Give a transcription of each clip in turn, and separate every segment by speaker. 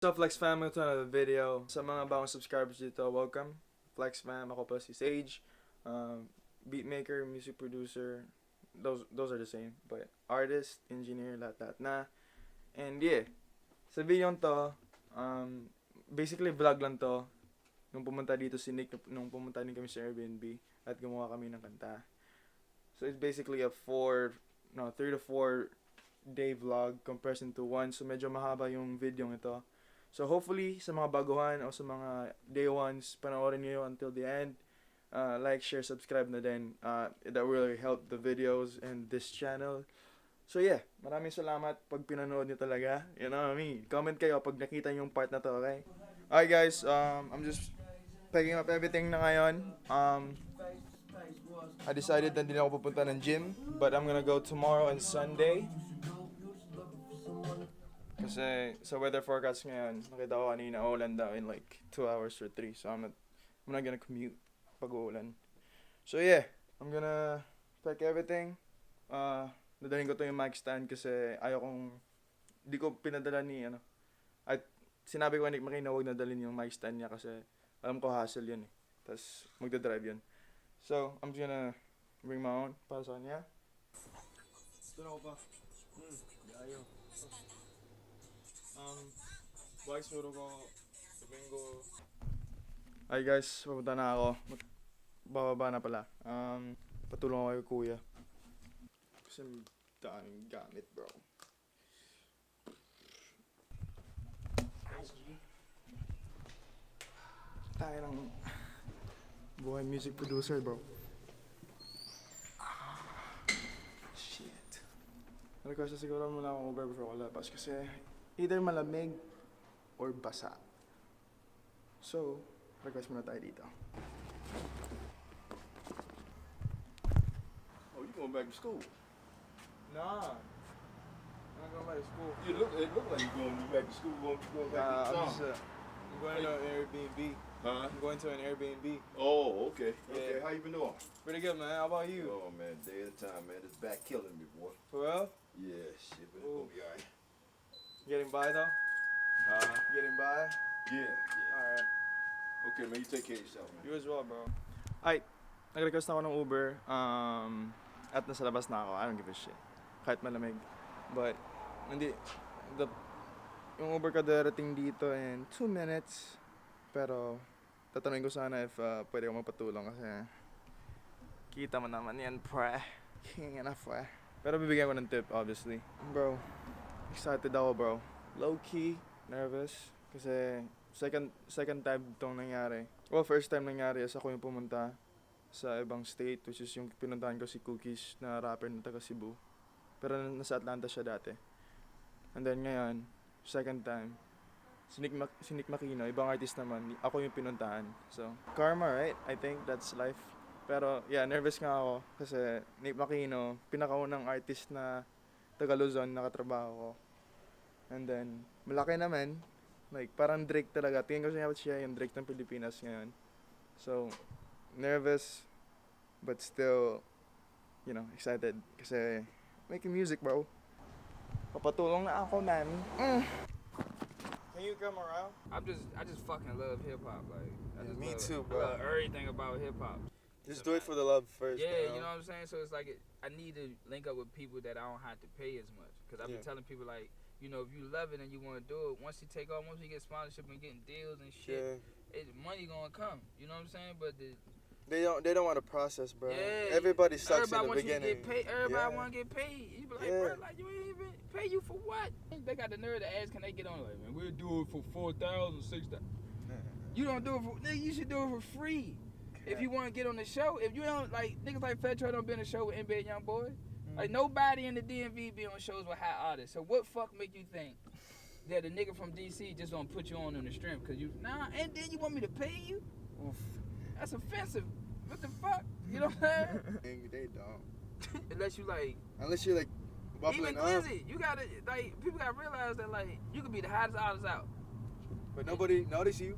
Speaker 1: So Flex Fam, ito na video. Sa mga bagong subscribers dito, welcome. Flex Fam, ako pa si Sage. Beatmaker, music producer, those are the same. But artist, engineer, lahat na. And yeah, sa video to, basically vlog lang to. Nung pumunta dito si Nick, nung pumunta din kami sa Airbnb at gumawa kami ng kanta. So it's basically a 3 to 4 day vlog compressed into one. So medyo mahaba yung video ito. So hopefully sa mga baguhan o sa mga day ones, panoorin niyo until the end. Like, share, subscribe na din. That will really help the videos and this channel. So yeah, maraming salamat pag pinanood niyo talaga. You know what I mean? Comment kayo pag nakita niyo yung part na to, okay? Alright guys, I'm just packing up everything na ngayon. I decided na hindi na ako pupunta ng gym, but I'm gonna go tomorrow and Sunday. Kasi sa weather forecast ngayon, nakita ko kanina, uulan daw in like 2 hours or 3. So I'm not gonna commute pag uulan. So yeah, I'm gonna pack everything. Dadalhin ko to yung mic stand kasi di ko pinadala ni at sinabi ko ni Makino huwag nadalhin yung mic stand niya kasi alam ko hassle yun eh. Tapos magdadrive yun. So I'm just gonna bring my own para sa kanya. Ito na ako pa. Ayaw. Bike suro ko Domingo. Ay guys, papunta na ako. Bababa na pala. Patulong ako kay kuya. Kasi daming gamit, bro. Tayo ng buhay music producer, bro. Shit. Request na siguro muna akong Uber before ako labas kasi either malamig or basa. So, request muna tayo dito.
Speaker 2: Oh, you going back to school?
Speaker 1: Nah. I'm not going back to school.
Speaker 2: It look like you going back to school. Going back to town.
Speaker 1: I'm going to an Airbnb.
Speaker 2: Huh?
Speaker 1: I'm going to an Airbnb.
Speaker 2: Oh, okay. Okay.
Speaker 1: Yeah.
Speaker 2: How you been doing?
Speaker 1: Pretty good, man. How about you?
Speaker 2: Oh man, day at a time, man. This back killing me, boy.
Speaker 1: For real?
Speaker 2: Yeah, shit, but it's
Speaker 1: Ooh.
Speaker 2: gonna be alright.
Speaker 1: Getting by though? Getting by?
Speaker 2: Yeah.
Speaker 1: Alright.
Speaker 2: Okay, man. You take care of yourself, man.
Speaker 1: You as well, bro. Ay, nag-request na ako ng Uber. At nasa labas na ako. I don't give a shit. Kahit malamig. But, yung Uber ka darating dito in 2 minutes. Pero, tatanungin ko sana if pwede ko magpatulong kasi kita mo naman yan, pre. King na, pre. Pero bibigyan ko ng tip, obviously. Bro, excited ako, bro. Low-key, nervous. Kasi second time itong nangyari. Well, first time nangyari is ako yung pumunta sa ibang state, which is yung pinuntahan ko si Cookies na rapper na taga Cebu. Pero nasa Atlanta siya dati. And then ngayon, second time, si Nick Makino, ibang artist naman, ako yung pinuntahan. So, karma, right? I think that's life. Pero, yeah, nervous nga ako kasi Nick Makino, pinakaunang artist na taga Luzon, nakatrabaho ko. And then, malaki naman. Like, parang Drake talaga. Tingin ko siya yung Drake ng Pilipinas ngayon. So, nervous, but still, excited. Kasi, making music, bro. Papatulong na ako, man. Can you come around?
Speaker 3: I just fucking love hip hop. Like,
Speaker 1: Me too,
Speaker 3: I
Speaker 1: bro.
Speaker 3: love everything about hip hop.
Speaker 1: Just do it for the love first.
Speaker 3: Yeah, you know what I'm saying. So it's like I need to link up with people that I don't have to pay as much. Cause I've been telling people like, if you love it and you want to do it, once you take off, once you get sponsorship and getting deals and shit, money gonna come. You know what I'm saying? But
Speaker 1: they don't want to process, bro.
Speaker 3: yeah,
Speaker 1: Everybody sucks
Speaker 3: everybody
Speaker 1: in the beginning.
Speaker 3: You to get paid. Everybody want to get paid. You be like, bro, like you ain't even pay you for what? They got the nerve to ask, can they get on? Like, man, we'll do it for 4,000, 6,000. You don't do it for, nigga, you should do it for free. Okay. If you want to get on the show, if you don't, like, niggas like Fat Troy don't be on the show with NBA Youngboy. Like, nobody in the DMV be on shows with high artists. So what fuck make you think that a nigga from DC just gonna put you on the strength? Cause you, and then you want me to pay you? Oof. That's offensive. What the fuck? You know what I'm saying?
Speaker 1: They don't.
Speaker 3: Unless you like
Speaker 1: bubbling
Speaker 3: even
Speaker 1: up.
Speaker 3: Glizzy, you gotta, like, people gotta realize that, like, you could be the hottest artist out.
Speaker 1: But nobody notice you.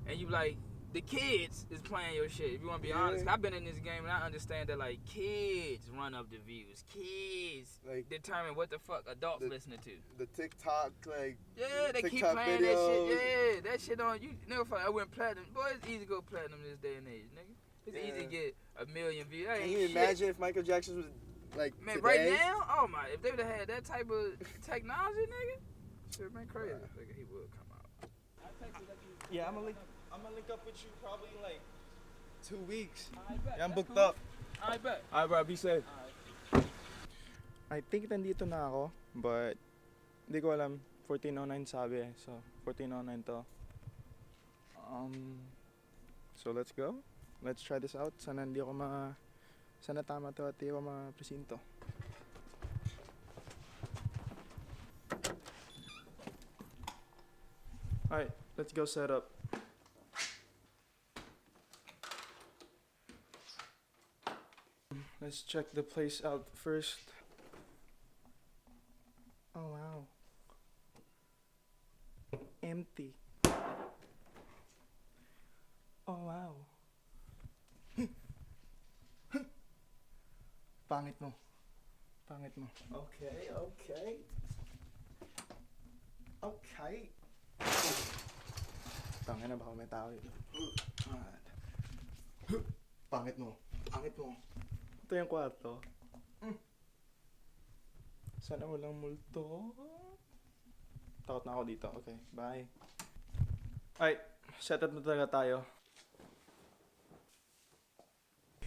Speaker 3: And you like, the kids is playing your shit. If you want to be honest, I've been in this game and I understand that like kids run up the views. Kids
Speaker 1: Like
Speaker 3: determine what the fuck adults listening to.
Speaker 1: the TikTok, like
Speaker 3: Yeah, they keep
Speaker 1: TikTok
Speaker 3: playing
Speaker 1: videos.
Speaker 3: that shit. Yeah, that shit on you. Never fuck. I went platinum. Boy, it's easy to go platinum this day and age, nigga. It's easy to get 1 million views. That
Speaker 1: Can
Speaker 3: ain't
Speaker 1: you
Speaker 3: shit.
Speaker 1: imagine if Michael Jackson was like
Speaker 3: Man,
Speaker 1: today?
Speaker 3: right now, oh my, if they would have had that type of technology, nigga, shit been crazy. Nigga, he would come out.
Speaker 1: Yeah, I'm gonna link up with you probably in like 2 weeks. Yeah, I'm booked up.
Speaker 3: I bet.
Speaker 1: Alright, bro, be safe. I think nandito na ako, but hindi ko alam. 1409 sabi eh, so 1409 to. So let's go. Let's try this out. Sana tama to at hindi ako ma-presinto. Alright, let's go set up. Let's check the place out first. Oh wow. Empty. Oh wow. Pangit mo. Okay. Tangina, baka may tao dito. Pangit mo. Ito yung kwarto. Sana walang multo. Takot na ako dito. Okay, bye. Alright, set up na talaga tayo.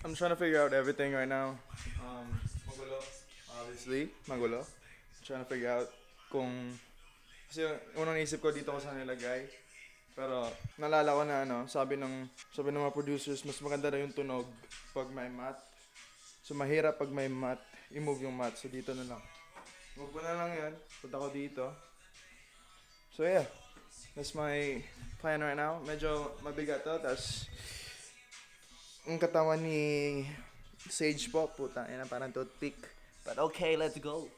Speaker 1: I'm trying to figure out everything right now. Magulo. Obviously, magulo. Trying to figure out kung... Kasi unang isip ko dito ko sa nilagay. Pero nalala ko na sabi ng mga producers, mas maganda na yung tunog pag may mat. So mahirap pag may mat, i-move yung mat. So dito na lang. Move ko na lang yan. Punta ko dito. So yeah, that's my plan right now. Medyo mabigat to. Tapos ang katawan ni Sage po, puta, yan parang toothpick. But okay, let's go.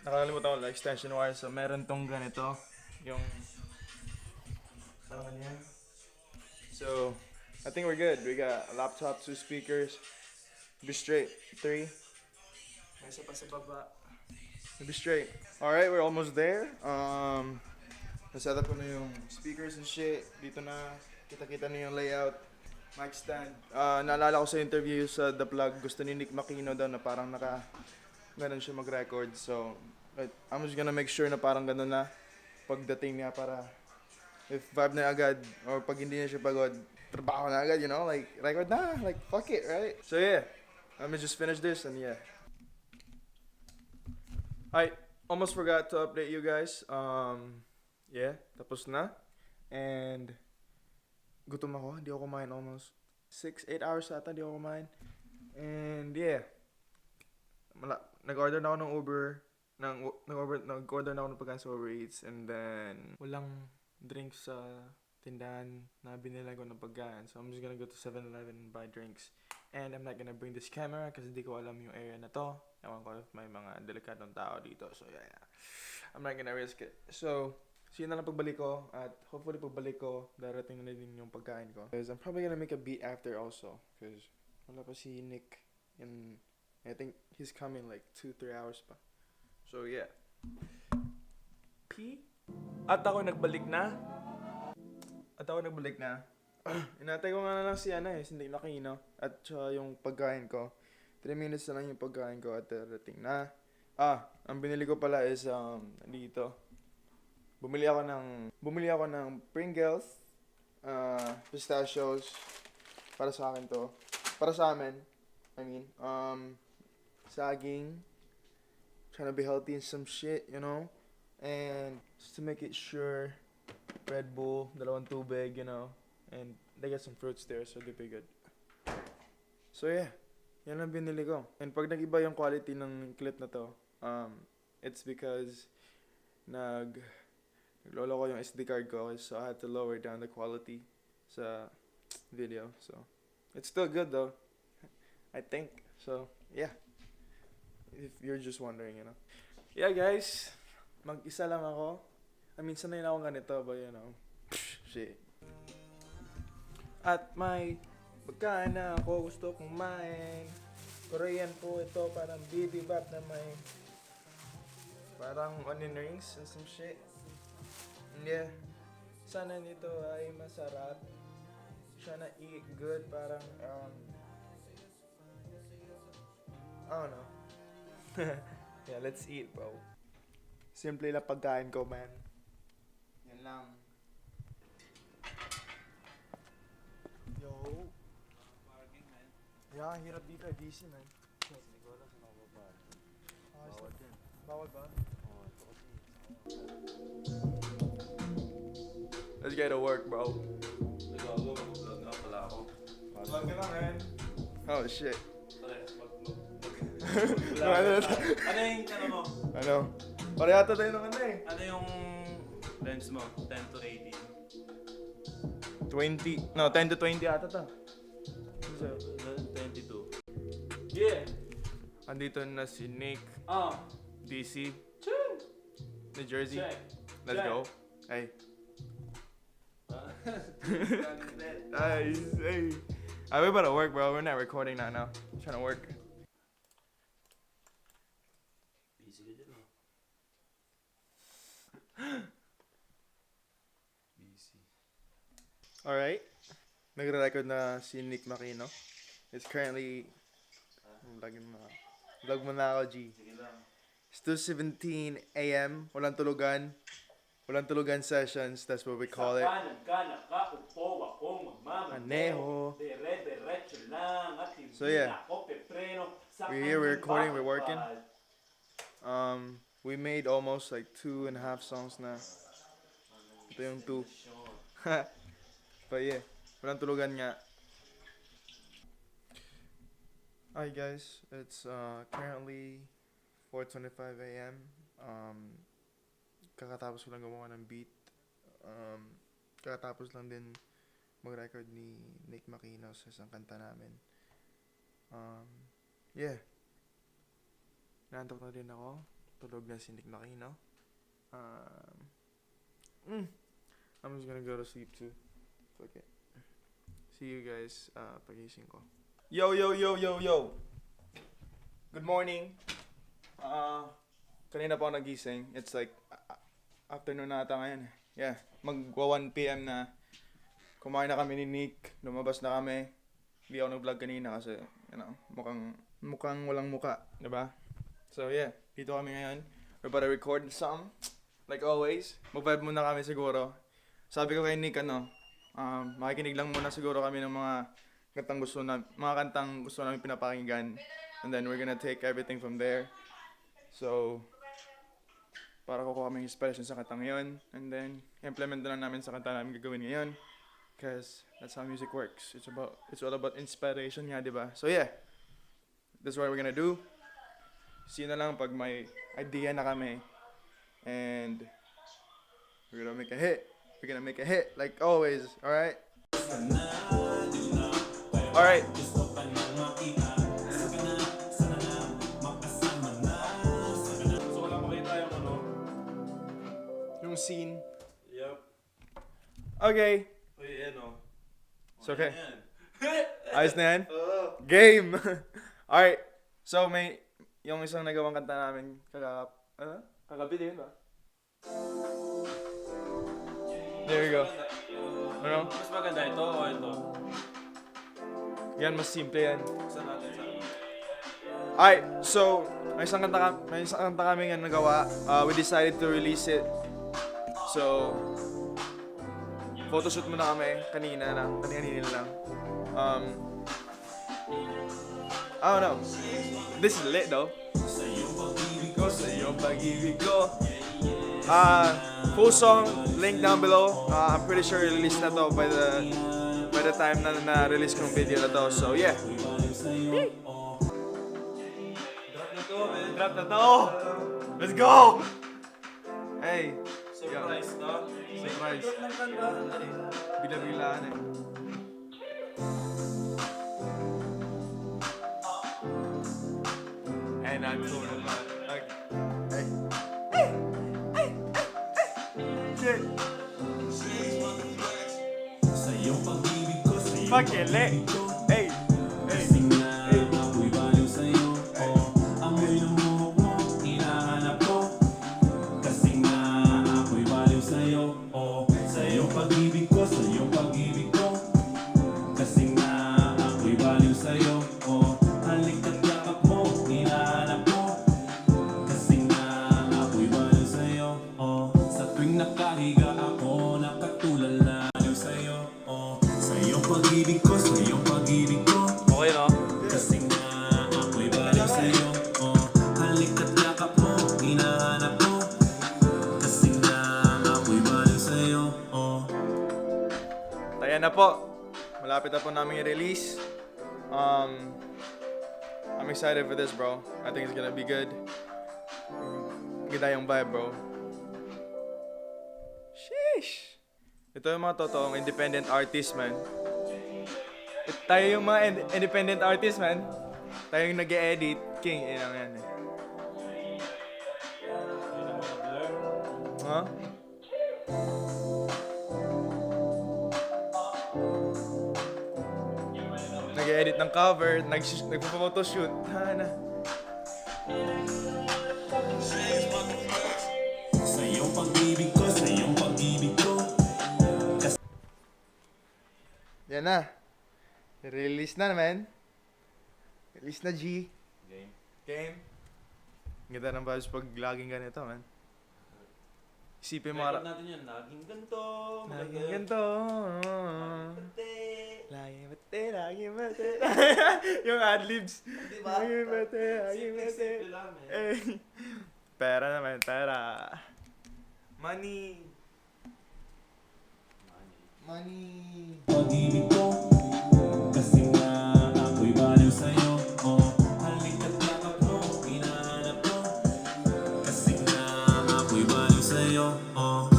Speaker 1: Nakalimutan ko lang extension wire, so meron tong ganito, yung parang yan. So, I think we're good. We got a laptop, 2 speakers, be straight, 3. May isa pa sa baba. Be straight. Alright, we're almost there. Naset up ko na yung speakers and shit. Dito na, kita-kita na yung layout. Mic stand. Naalala ko sa interview sa The Plug, gusto ni Nick Makino daw na parang ganun siya mag-record. So, I'm just gonna make sure na parang ganun na pagdating niya para if vibe na agad or pag hindi na siya pagod, trabaho na agad, like record na, like fuck it, right? So yeah, let me just finish this and yeah. Alright, almost forgot to update you guys. Yeah, tapos na. And gutom ako, hindi ako kumain almost 6-8 hours ata, hindi ako kumain. And yeah, nag-order na ako ng Uber. Nag-order na ako ng pagkain sa Uber Eats. And then, walang drinks sa tindahan na binila ko ng pagkain. So I'm just gonna go to 7-Eleven and buy drinks. And I'm not gonna bring this camera kasi hindi ko alam yung area na to. Ewan ko if may mga delikadong tao dito. So yeah. I'm not gonna risk it. So, yun na lang pagbalik ko. At hopefully pagbalik ko, darating na din yung pagkain ko. Because I'm probably gonna make a beat after also. Because wala pa si Nick. And I think he's coming like 2-3 hours pa. So yeah. At ako nagbalik na. Inatay ko nga na lang si Nick Makino. At yung pagkain ko. 3 minutes na lang yung pagkain ko at darating na. Ang binili ko pala is dito. Bumili ako ng Pringles, pistachios, para sa akin to. Para sa amin, saging, trying to be healthy and some shit, and just to make it sure, Red Bull, 2 tubig, and they got some fruits there, so they'll be good. So yeah, yan ang binili ko. And pag nag-iba yung quality ng clip na to, it's because naglolo ko yung SD card ko, so I had to lower down the quality sa video. So it's still good though, I think. So yeah, if you're just wondering, Yeah guys, Mag-isa lang ako. I mean, sanay na akong ganito, but you know. Shit. At may pagkain na ako gusto kumain. Korean po ito, parang bibimbap na may parang onion rings and some shit. And yeah, sana nito ay masarap. Sana eat good, parang I don't know. Yeah, let's eat, bro. Simple lang pagkain ko, man. Yan lang. Yo. Yeah, hirap dito, DC, man. Bawal ba? Let's get to work, bro. Vlog ka na, man. Oh, shit.
Speaker 4: Ano yung ano mo?
Speaker 1: Ano? Parehata tayo ng ano eh.
Speaker 4: Ano yung lens mo? 10 to 80?
Speaker 1: 20. No, 10 to 20 ata to.
Speaker 4: 22. Yeah!
Speaker 1: Andito na si Nick, DC, New Jersey.
Speaker 4: Check.
Speaker 1: Let's
Speaker 4: Check.
Speaker 1: go. Hey. Nice. Hey. We about to work, bro. We're not recording that now. I'm trying to work.
Speaker 4: Busy ka dyan, oh. Busy.
Speaker 1: Alright. Nagre-record na si Nick Makino. It's currently... Vlog mo na ako, G.
Speaker 4: Sige lang.
Speaker 1: It's 2:17 a.m. Walang tulugan. Walang tulugan sessions. That's what we call it. Maneho. So yeah. We're here, we're recording, we're working. We made almost like 2.5 songs na. Ito yung 2. But yeah, walang tulugan nga. Hi guys, it's currently 4:25 a.m. Kakatapos ko lang gumawa ng beat. Kakatapos lang din mag-record ni Nick Makino sa isang kanta namin. Yeah. Naantok na din ako. Tulog na si Nick Makino. I'm just gonna go to sleep too. Fuck it. See you guys pagising ko. Yo! Good morning. Kanina pa ako nagising. It's like afternoon na ata ngayon. Yeah, magwa 1 p.m. na. Kumain na kami ni Nick. Lumabas na kami. Hindi ako nag-vlog kanina kasi, you know, mukhang walang muka, diba? So yeah, dito kami ngayon. We're about to record some. Like always, mag-vibe muna kami siguro. Sabi ko kay Nick, makikinig lang muna siguro kami ng mga kantang gusto namin pinapakinggan. And then we're gonna take everything from there. So, para kukuha kami inspiration sa kantang ngayon. And then, implement na lang namin sa kanta namin gagawin ngayon. Because that's how music works. It's all about inspiration nga, diba? So yeah, that's what we're gonna do. See you na lang pag may idea na kami. And we're gonna make a hit. We're gonna make a hit, like always, alright? Alright.
Speaker 4: So wala makita yung ano?
Speaker 1: Yung scene.
Speaker 4: Yup.
Speaker 1: Okay.
Speaker 4: Uy, yan o.
Speaker 1: It's okay.
Speaker 4: Yan.
Speaker 1: Ayos na yan?
Speaker 4: Oo.
Speaker 1: Game! Alright. So may, yung isang nagawang kanta namin kagabi din ba? There we go. Ano?
Speaker 4: Mas maganda ito o ito?
Speaker 1: Yan, mas simple yan.
Speaker 4: Saan natin sa...
Speaker 1: Alright, so may isang kanta kami nga nagawa. We decided to release it. So photoshoot muna kami kanina lang. I don't know. This is lit though. Sa'yo pag-ibig ko. Full song, link down below. I'm pretty sure release na to by the time na release kong video na to. So yeah. Drop na to. Let's go. Hey.
Speaker 4: Surprise, no?
Speaker 1: Surprise.
Speaker 4: Drop ng kanta.
Speaker 1: Bila-bilaan eh. And I'm so hey. fucking lit. Hey.
Speaker 5: Kasi nga ako'y baliw sa'yo, amoy ng buhok mo, hinahanap ko. Kasi nga ako'y baliw sa'yo, sa'yong pag-ibig ko, sa'yong pag-ibig ko. Kasi nga ako'y baliw sa'yo, halik at yakap mo, hinahanap ko. Kasi nga ako'y baliw sa'yo, sa tuwing nakahiga ako, nakatulala sa'yo, sa'yong pag-ibig ko, sa'yong pag-ibig ko.
Speaker 4: Okay, no?
Speaker 5: Kasi nga ako'y baliw sa'yo, halik at yakap mo, hinahanap ko. Kasi nga ako'y baliw sa'yo,
Speaker 1: Ayan na po. Malapit na po namin i-release. I'm excited for this, bro. I think it's gonna be good. Ganda yung vibe, bro. Sheesh! Ito yung mga totoong independent artist, man. Tayo yung mga independent artist, man. Tayo yung nag-e-edit. King, yun ang yan eh. Huh? Nag-edit ng cover, nagpo-photoshoot. Hana.
Speaker 5: sa'yong pag-ibig ko, sa'yong pag-ibig ko.
Speaker 1: Yan na. Release na naman. Release na, G. Game. Ganda ng vibes pag laging ganito, man. Isipin mo
Speaker 4: Record natin yan. Laging ganito.
Speaker 1: laging ganito. Laging bate, laging bate. Yung adlibs.
Speaker 4: Diba?
Speaker 1: Laging bate, laging bate.
Speaker 4: Simple lang, eh.
Speaker 1: Eh. Pera naman, pera. Money. Money.
Speaker 5: Pag-ibig ko, kasi nga ako'y baliw sa'yo, halik at yakap mo, hinahanap ko. Kasi nga ako'y baliw sa'yo,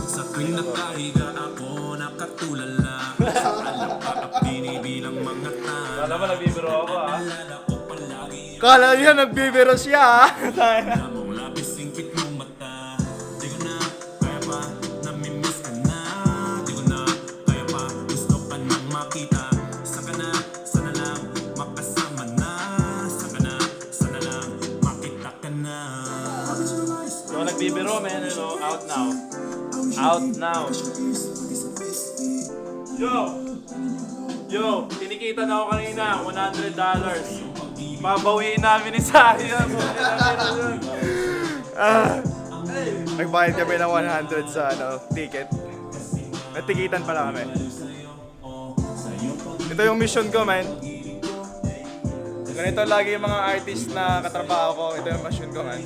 Speaker 5: sa tuwing nakahiga ako, nakatulala. Alam ka at binibilang mga tao.
Speaker 4: Wala ba nagbibiro ako, ah?
Speaker 5: Alala ko palagi
Speaker 1: Kala niya nagbibiro siya, ah.
Speaker 5: na mong labis singkit mong mata. Di ko na kaya pa, namimiss ka na. Di ko na kaya pa, gusto ka nang makita. Saka na, sana lang, makasama na. Saka na, sana lang, makita ka na.
Speaker 4: So, nagbibiro, man. You know, out now. Out now. Yo, kinikita na ako kanina, $100. Babawiin namin ni Sayo.
Speaker 1: Nagbayad kami ng 100 sa ticket. Natikitan pala kami. Ito yung mission ko, man. Ganito lagi yung mga artist na katrabaho ko. Ito yung mission ko, man.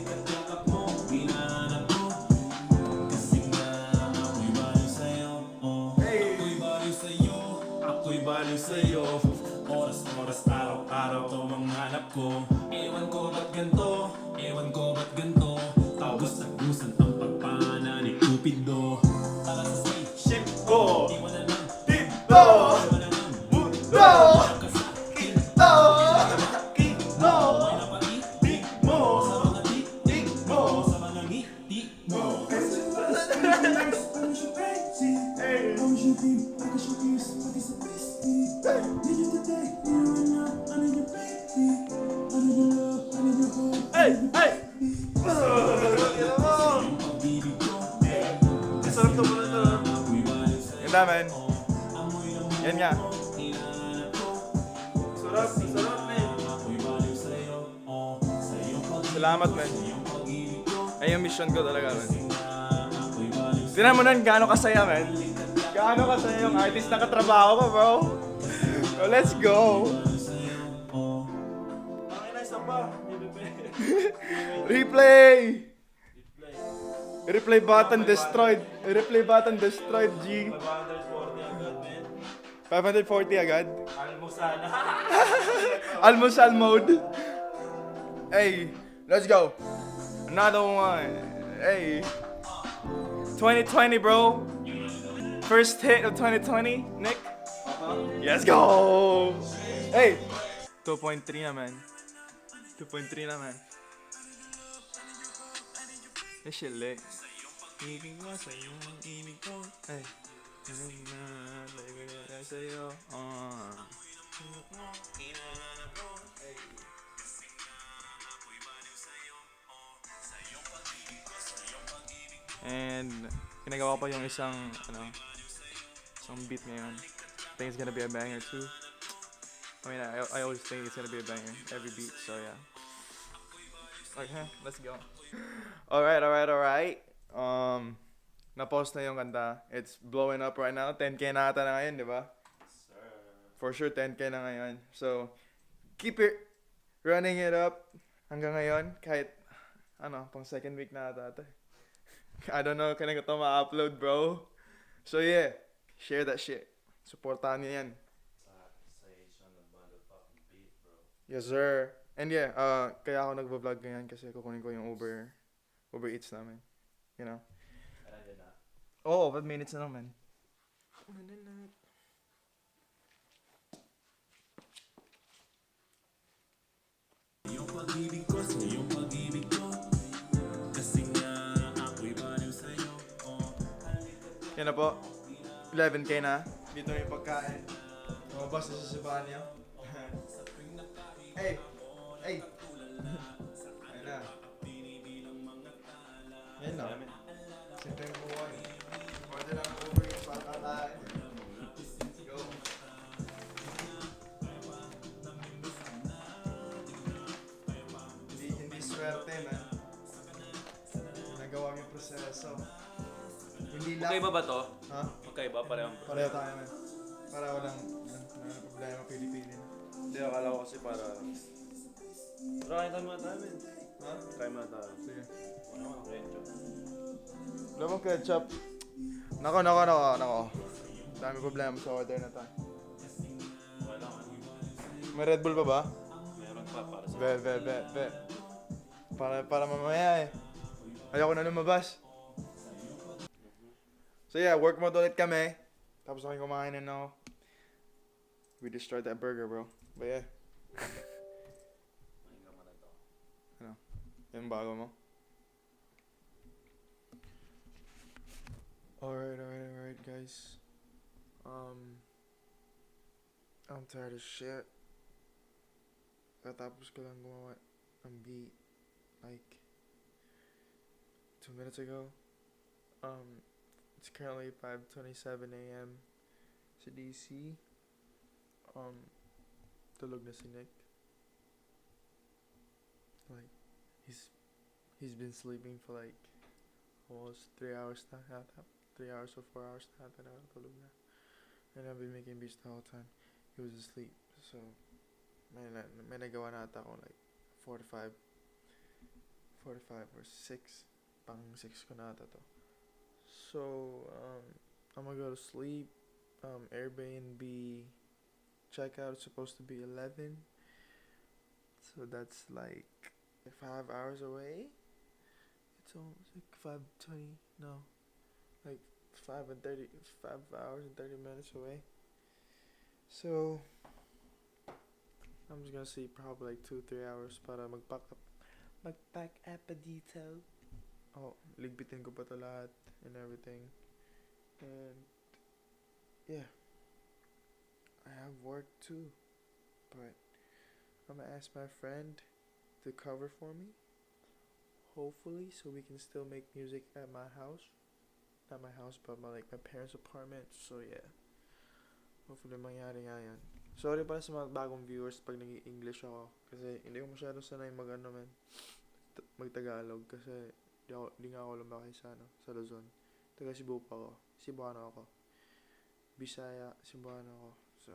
Speaker 5: Ako'y baliw sa'yo, oras-oras, araw-araw to ang hanap ko. Ewan ko ba't ganto, ewan ko ba't ganto. Tagos-tagusan ang pagpana ni Cupido. Para sa spaceship ko, iwan na lang
Speaker 1: Tito!
Speaker 5: iwan na lang
Speaker 1: Mundo!
Speaker 5: kasakin.
Speaker 1: Tito!
Speaker 5: Mo, may napaitik mo sa mga titik mo, sa mga ngiti mo.
Speaker 1: Hey! Hey! Sarap to muna to. Ganda, man. Yan nga.
Speaker 4: Sarap, sarap, man.
Speaker 1: Salamat, man. Ay, yung mission ko talaga, man. Tingnan mo nun gaano kasaya, man. Gaano kasaya yung artist na katrabaho ko, bro. So, let's go.
Speaker 4: Ang ina, isa pa.
Speaker 1: Replay! Replay button destroyed. Replay button destroyed, G.
Speaker 4: 540 agad, man.
Speaker 1: 540 agad.
Speaker 4: Almusal.
Speaker 1: Almusal mode. Hey, let's go. Another one. Hey. 2020, bro. First hit of 2020, Nick. Let's go. Hey. 2.3 na, man. 2.3 na, man. This shit lit. Ibig mo sa'yo ang ibig ko. Hey.
Speaker 4: Sa'yo. And ginagawa pa yung isang beat ngayon. I think it's gonna be a banger too. I mean, I always think it's gonna be a banger every beat. So yeah. Okay, let's go. Alright. Na-post na yung kanta. It's blowing up right now. 10K na ata na ngayon, di ba? For sure, 10K na ngayon. So, keep it running it up hanggang ngayon. Kahit, pang second week na ata. I don't know, kailan ko ito ma-upload, bro. So yeah, share that shit. Supportahan niyo yan. Yes, sir. And yeah, kaya ako nagvo-vlog ngayon kasi kukunin ko yung Uber Eats namin. You know? Oo, 5 minutes na naman.
Speaker 5: Iyong pag-ibig ko, sa iyong pag-ibig ko. Kasi nga ako'y baliw sa'yo.
Speaker 1: Yan na po. 11K na. Dito na yung pagkain. Lumabas na sa banyo. Hey! Ayun na. Yan na. Simple yung buhay. Order lang Uber Eats para kakain. Go. Hindi swerte, man. Nagawa yung proseso. Hindi lang.
Speaker 4: Okay ba to?
Speaker 1: Ha?
Speaker 4: Okay ba? Parehong.
Speaker 1: Pareho tayo, man. Para walang problema, pili-pili na.
Speaker 4: Hindi, akala ko kasi para... Pero kain tayo muna tayo, men.
Speaker 1: Ha?
Speaker 4: Kain muna tayo.
Speaker 1: Sige.
Speaker 4: Ano ang ketchup?
Speaker 1: Wala bang ketchup? Nako. Dami problema sa order na tayo.
Speaker 4: Wala lang.
Speaker 1: May Red Bull pa ba?
Speaker 4: Meron pa para sa...
Speaker 1: Be. Para mamaya eh. Ayoko na lumabas. So yeah, work mode ulit kami. Tapos ako kumain na ako. We destroyed that burger, bro. But yeah.
Speaker 4: Mahinga mo na to.
Speaker 1: Yan bago mo. Alright, guys. I'm tired of shit. Katapos ko lang gumawa ng beat like 2 minutes ago. It's currently 5:27 a.m. sa DC. Tulog na si Nick. Like, he's been sleeping for like almost 3 hours na yata. 3 hours or 4 hours na yata nakatulog na. And I've been making beats the whole time. He was asleep. So, may nagawa na ata ako like 45 or 6. Pang 6 ko na ata to. So, I'm gonna go to sleep. Airbnb checkout is supposed to be 11. So that's like 5 hours away. It's almost like 5:20. No, like 5 hours and 30 minutes away. So I'm just gonna sleep probably like 2-3 hours para mag-pack up a detail. Oh, ligpitin ko pa to lahat and everything. And yeah, I have work too, but I'm gonna ask my friend to cover for me, hopefully, so we can still make music at my house. Not my house, but my parents' apartment. So yeah, hopefully mangyari nga yan. Sorry pala sa mga bagong viewers pag nag-i-English ako, kasi hindi ko masyado sanay mag-Tagalog, kasi di nga ako lumaki sa Luzon. Taga Cebu pa ako. Cebuano ako. Bisaya, Cebuano ako. So,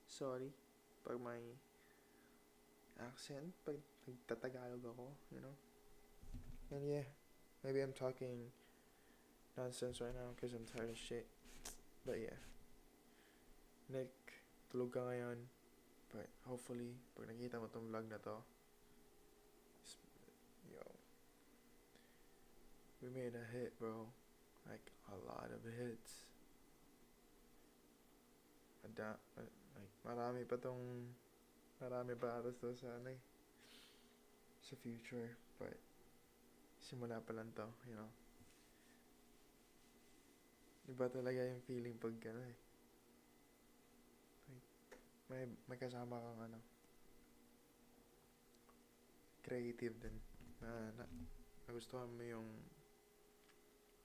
Speaker 1: sorry pag may accent, pag nagtatagalog ako, you know. And yeah, maybe I'm talking nonsense right now because I'm tired of shit. But yeah, Nick, tulog ka ngayon. But hopefully, pag nakita mo tong vlog na to, yo, we made a hit, bro. Like, a lot of hits. Marami pa atas to sa sa future, but simula pa lang to, you know. Iba talaga yung feeling pag ano eh. May kasama kang ano. Creative din. Nagustuhan mo yung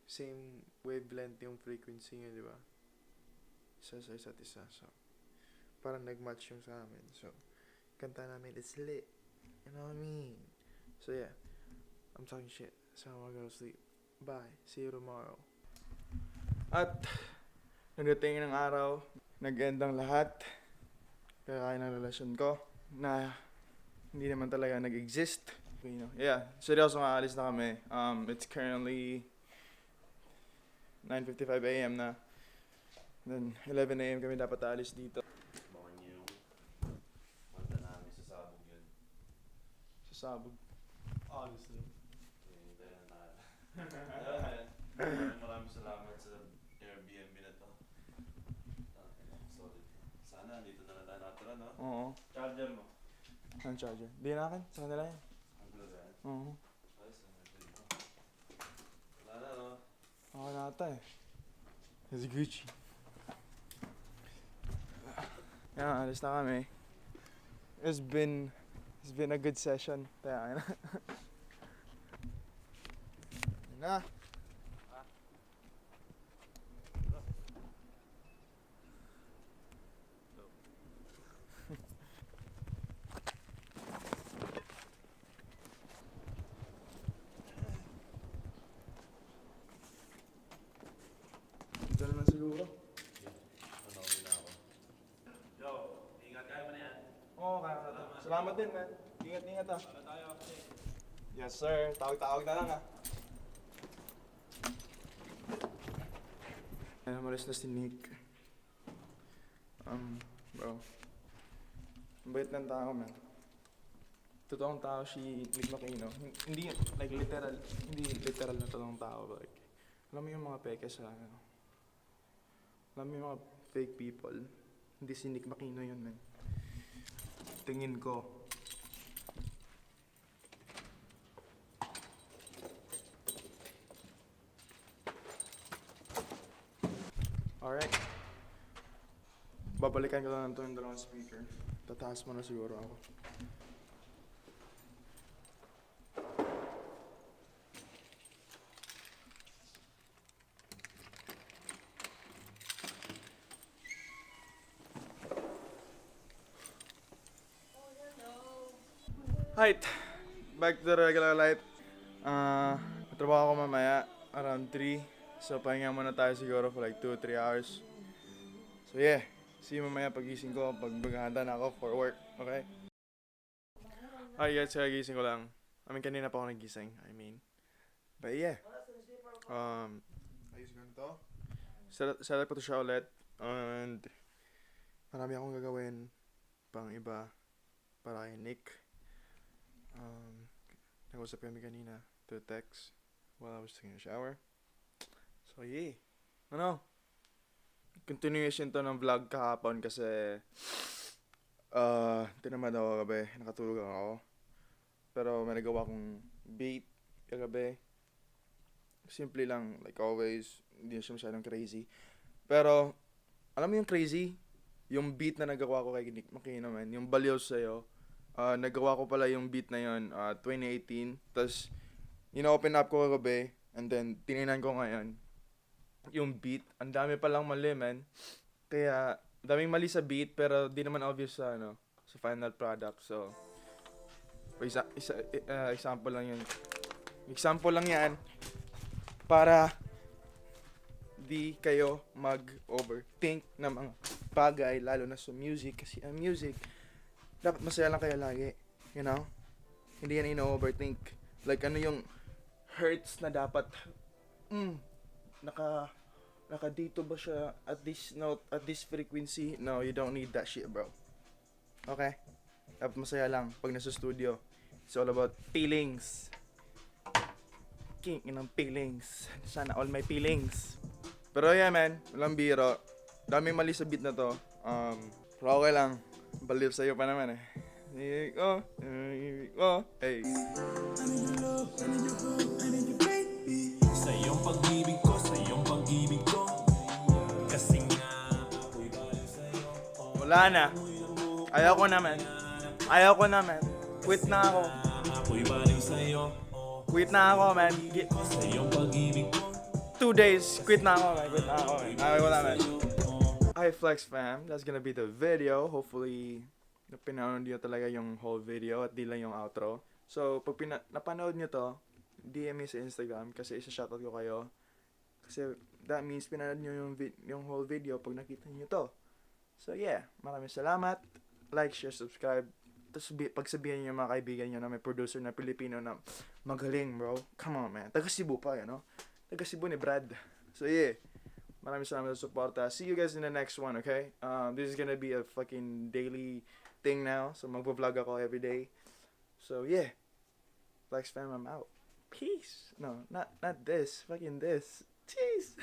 Speaker 1: same wavelength yung frequency nyo, di ba? Isa sa isa't isa. So, parang nag-match yung sa amin. So, kanta namin is lit. You know what I mean? So, yeah. I'm talking shit. So, I'm gonna go sleep. Bye. See you tomorrow. At, nagdating ng araw, nag-end ang lahat. Kaya ng relasyon ko, na hindi naman talaga nag-exist. You know? Yeah, seryoso nga, alis na kami. It's currently 9:55 a.m. na. Then, 11 a.m. kami dapat alis dito.
Speaker 5: Baka niyo yung kanta namin sa sabog yun.
Speaker 1: Sa sabog. Honestly.
Speaker 5: Hintayin na natin. Maraming salamat sa Airbnb na to. Solid. Sana dito na lang natira, no?
Speaker 1: Oo.
Speaker 5: Charger mo.
Speaker 1: Ang charger. Di na akin. Sa kanila yan.
Speaker 5: Ang gulo ba yan?
Speaker 1: Oo.
Speaker 5: Ayos, dito. Wala na, no?
Speaker 1: Ako na ata eh. It's Gucci. Yan, alis na kami. It's been a good session. Kaya na. Yan na. Ito na lang siguro.
Speaker 5: Panawin na ako. Yo, ingat kayo mo na yan.
Speaker 1: Oo, kaya ka. Salamat din, man. Ingat ah.
Speaker 5: Para tayo ako eh.
Speaker 1: Yes, sir. Tawag-tawag na lang ah. Ay, umalis na si Nick. Bro. Ang bait ng tao, man. Totoong tao si Nick Makino. Hindi, like, hindi literal na totoong tao, but like, alam mo yung mga peke sa, ano, alam mo yung mga fake people. Hindi si Nick Makino yun, man. Tingin ko. Alright. Babalikan ko lang ng dalawang speaker. Tataas mo na siguro ako. Height. Back to the regular life. Trabaho ko mamaya around 3. So pahinga muna tayo siguro for like 2-3 hours. So yeah, see you mamaya pagising ko pag maghahanda na ako for work, okay? Ay guys, kagising ko lang. Kanina pa ako nagising, But yeah. Ayos ko na to. Set up ko to siya ulit. And marami akong gagawin pang iba para kay Nick. Nag-usap kami kanina to text while I was taking a shower. So yeah. Continuation to ng vlog kahapon kasi tinamad ako kagabi. Nakatulog ako. Pero may nagawa kong beat kagabi. Simple lang, like always. Hindi na siya masyadong crazy. Pero, alam mo yung crazy? Yung beat na nagawa ko kay Nick Makino, man. Yung BALIW sa'yo. Nagawa ko pala yung beat na yun 2018. Tapos, in-open up ko kagabi. And then, tininan ko ngayon. Yung beat, ang dami palang mali, man. Kaya, daming mali sa beat, pero di naman obvious sa, sa final product. So, example lang yun. Example lang yan para di kayo mag-overthink ng mga bagay, lalo na sa music. Kasi ang music, dapat masaya lang kayo lagi. You know? Hindi yan ino-overthink. Like, ano yung hurts na dapat, naka dito ba siya at this note, at this frequency? No, you don't need that shit, bro. Okay? Dapat masaya lang pag nasa studio. It's all about feelings. King ng feelings. Sana all my feelings. Pero yeah, man, walang biro. Daming mali sa beat na to. Pero okay lang. BALIW sa'yo pa naman eh. Hey.
Speaker 5: Sa iyong pag-ibig ko, sa iyong pag-ibig ko
Speaker 4: Wala na. Ayaw ko na, man. Quit na ako.
Speaker 5: Ako'y baliw sa'yo.
Speaker 4: Quit na ako, man.
Speaker 5: Sa iyong pag-ibig
Speaker 4: 2 days. Quit na ako, man. Ayaw ko na, man. Hi, Flex fam. That's gonna be the video. Hopefully, napanood nyo talaga yung whole video at di lang yung outro. So, pag napanood nyo to, DM me sa Instagram kasi isa-shoutout ko kayo. Kasi that means pinanood nyo yung whole video pag nakita nyo to. So, yeah. Maraming salamat. Like, share, subscribe. Tapos pagsabihan nyo yung mga kaibigan nyo na may producer na Pilipino na magaling, bro. Come on, man. Taga Cebu pa, you know? Taga Cebu ni Brad. So, yeah. Maraming salamat sa suporta. See you guys in the next one, okay? This is gonna be a fucking daily thing now. So, magpo-vlog ako every day. So, yeah. Flex fam, I'm out. Peace. No, not this. Fucking this. Cheese.